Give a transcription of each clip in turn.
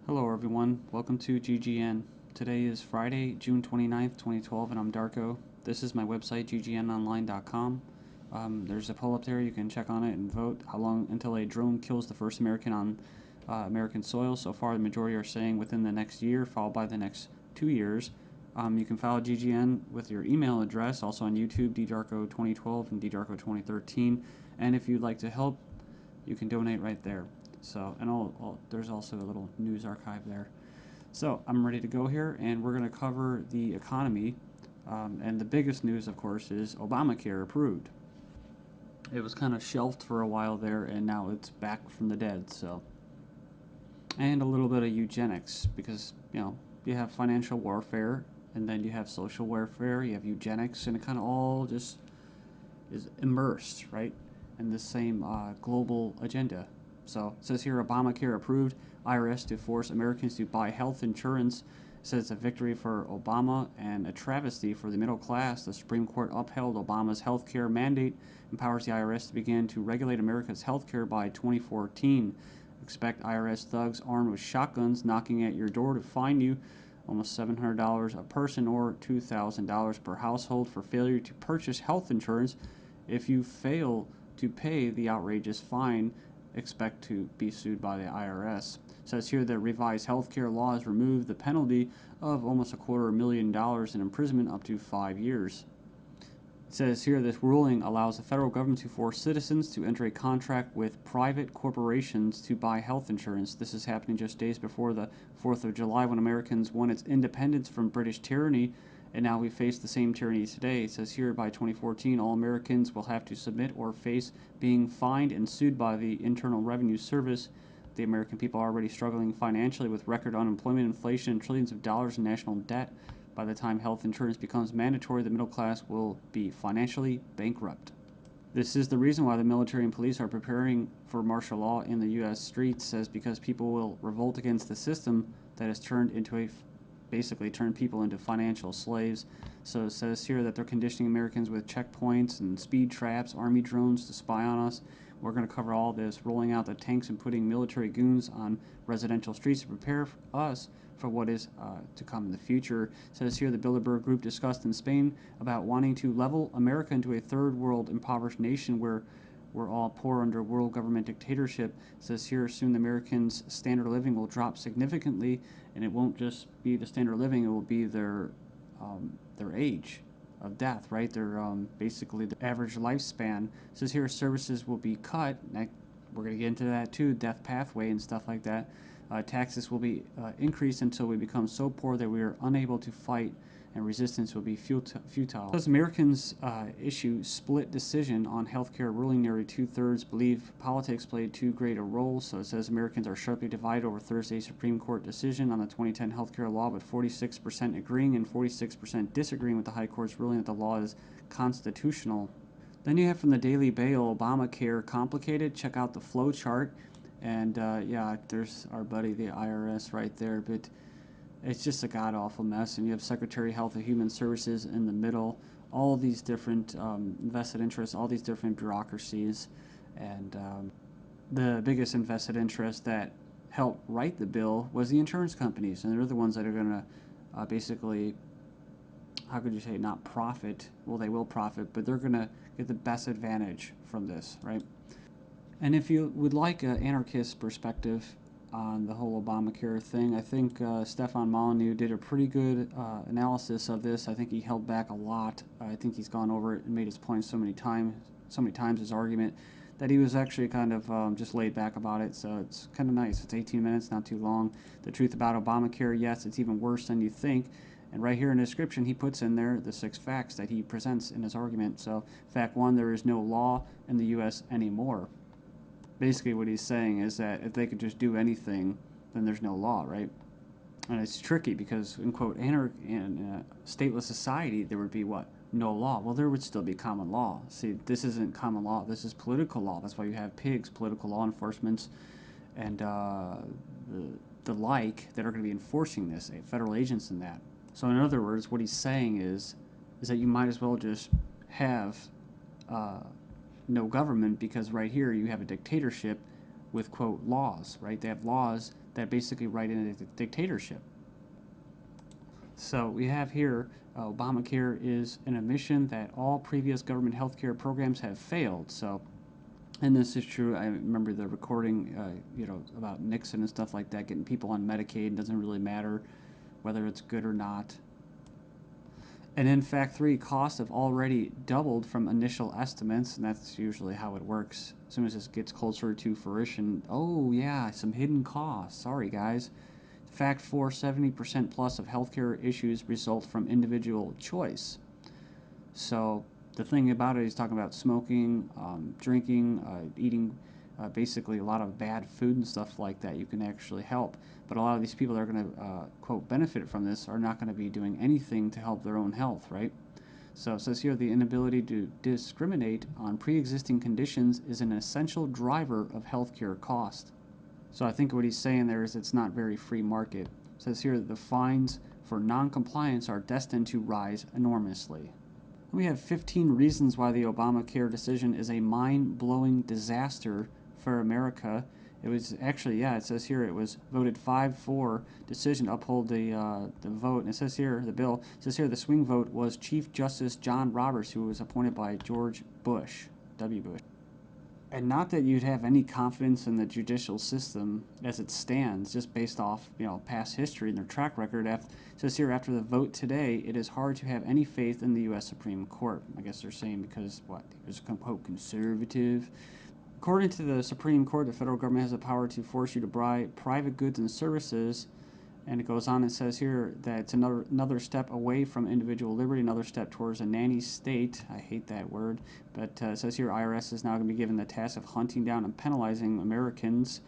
Hello everyone, welcome to GGN. Today is Friday, June 29th, 2012, and I'm Darko. This is my website, ggnonline.com. There's a poll up there, you can check on it and vote how long until a drone kills the first American on American soil. So far, the majority are saying within the next year, followed by the next 2 years. You can follow GGN with your email address, also on YouTube, ddarko2012 and ddarko2013. And if you'd like to help, you can donate right there. So, and there's also a little news archive there. So, I'm ready to go here, and we're going to cover the economy. And the biggest news, of course, is Obamacare approved. It was kind of shelved for a while there, and now it's back from the dead. So, and a little bit of eugenics, because you have financial warfare, and then you have social warfare, you have eugenics, and it kind of all just is immersed, right, in the same global agenda. So it says here, Obamacare approved, IRS to force Americans to buy health insurance. It says it's a victory for Obama and a travesty for the middle class. The Supreme Court upheld Obama's health care mandate, empowers the IRS to begin to regulate America's health care by 2014. Expect IRS thugs armed with shotguns knocking at your door to fine you almost $700 a person or $2,000 per household for failure to purchase health insurance. If you fail to pay the outrageous fine, expect to be sued by the IRS. It says here that revised healthcare laws remove the penalty of almost $250,000 in imprisonment up to 5 years. It says here this ruling allows the federal government to force citizens to enter a contract with private corporations to buy health insurance. This is happening just days before the 4th of July, when Americans won its independence from British tyranny, and now we face the same tyranny today. It says here by 2014, all Americans will have to submit or face being fined and sued by the Internal Revenue Service. The American people are already struggling financially with record unemployment, inflation, and trillions of dollars in national debt. By the time health insurance becomes mandatory, the middle class will be financially bankrupt. This is the reason why the military and police are preparing for martial law in the U.S. streets, says because people will revolt against the system that has basically turned people into financial slaves. So it says here that they're conditioning Americans with checkpoints and speed traps, army drones to spy on us. We're going to cover all this, rolling out the tanks and putting military goons on residential streets to prepare us for what is to come in the future. It says here the Bilderberg Group discussed in Spain about wanting to level America into a third world impoverished nation where we're all poor under world government dictatorship. It says here soon the Americans' standard of living will drop significantly, and it won't just be the standard of living, it will be their age of death, right? Their basically the average lifespan. It says here services will be cut. We're going to get into that too, death pathway and stuff like that. Taxes will be increased until we become so poor that we are unable to fight, and resistance will be futile. As Americans issue split decision on healthcare ruling, nearly 2/3 believe politics played too great a role. So it says Americans are sharply divided over Thursday's Supreme Court decision on the 2010 healthcare law, with 46% agreeing and 46% disagreeing with the High Court's ruling that the law is constitutional. Then you have from the Daily Bail, Obamacare complicated. Check out the flow chart. And yeah, there's our buddy, the IRS, right there. But it's just a god-awful mess. And you have Secretary of Health and Human Services in the middle. All these different vested interests, all these different bureaucracies. And the biggest invested interest that helped write the bill was the insurance companies. And they're the ones that are going to basically, how could you say, not profit. Well, they will profit, but they're going to get the best advantage from this, right? And if you would like an anarchist perspective on the whole Obamacare thing, I think Stefan Molyneux did a pretty good analysis of this. I think he held back a lot. I think he's gone over it and made his point so many times, his argument, that he was actually kind of just laid back about it. So it's kind of nice. It's 18 minutes, not too long. The truth about Obamacare, yes, it's even worse than you think. And right here in the description, he puts in there the 6 facts that he presents in his argument. So fact 1, there is no law in the U.S. anymore. Basically what he's saying is that if they could just do anything, then there's no law, right? And it's tricky because, in quote, in a stateless society, there would be what? No law. Well, there would still be common law. See, this isn't common law. This is political law. That's why you have pigs, political law enforcement, and the like that are going to be enforcing this, federal agents and that. So in other words, what he's saying is that you might as well just have no government, because right here you have a dictatorship with, quote, laws, right? They have laws that basically write in a dictatorship. So we have here Obamacare is an admission that all previous government health care programs have failed. So, and this is true. I remember the recording, about Nixon and stuff like that, getting people on Medicaid. It doesn't really matter whether it's good or not. And in fact, costs have already doubled from initial estimates, and that's usually how it works. As soon as this gets closer to fruition, oh yeah, some hidden costs. Sorry, guys. Fact 4, 70% plus of healthcare issues result from individual choice. So the thing about it, he's talking about smoking, drinking, eating basically a lot of bad food and stuff like that. You can actually help. But a lot of these people that are going to, quote, benefit from this are not going to be doing anything to help their own health, right? So it says here the inability to discriminate on pre-existing conditions is an essential driver of healthcare cost. So I think what he's saying there is it's not very free market. It says here that the fines for non-compliance are destined to rise enormously. We have 15 reasons why the Obamacare decision is a mind-blowing disaster for America. It was actually, it says here it was voted 5-4 decision to uphold the vote. And it says here, the bill, it says here the swing vote was Chief Justice John Roberts, who was appointed by George Bush, W. Bush. And not that you'd have any confidence in the judicial system as it stands, just based off past history and their track record. It says here, after the vote today, it is hard to have any faith in the U.S. Supreme Court. I guess they're saying because it was quote conservative. According to the Supreme Court, the federal government has the power to force you to buy private goods and services. And it goes on and says here that it's another step away from individual liberty, another step towards a nanny state. I hate that word. But it says here IRS is now going to be given the task of hunting down and penalizing Americans.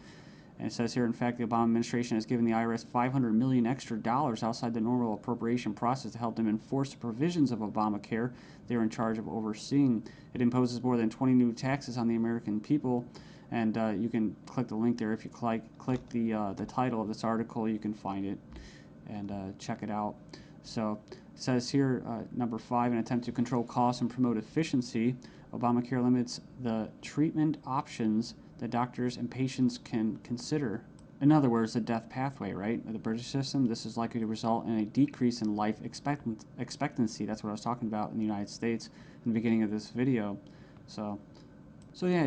And it says here, in fact, the Obama administration has given the IRS $500 million extra outside the normal appropriation process to help them enforce the provisions of Obamacare they're in charge of overseeing. It imposes more than 20 new taxes on the American people. And you can click the link there. If you click the title of this article, you can find it and check it out. So it says here, number 5, an attempt to control costs and promote efficiency. Obamacare limits the treatment options that doctors and patients can consider. In other words, the death pathway, right? The British system, this is likely to result in a decrease in life expectancy. That's what I was talking about in the United States in the beginning of this video. So yeah,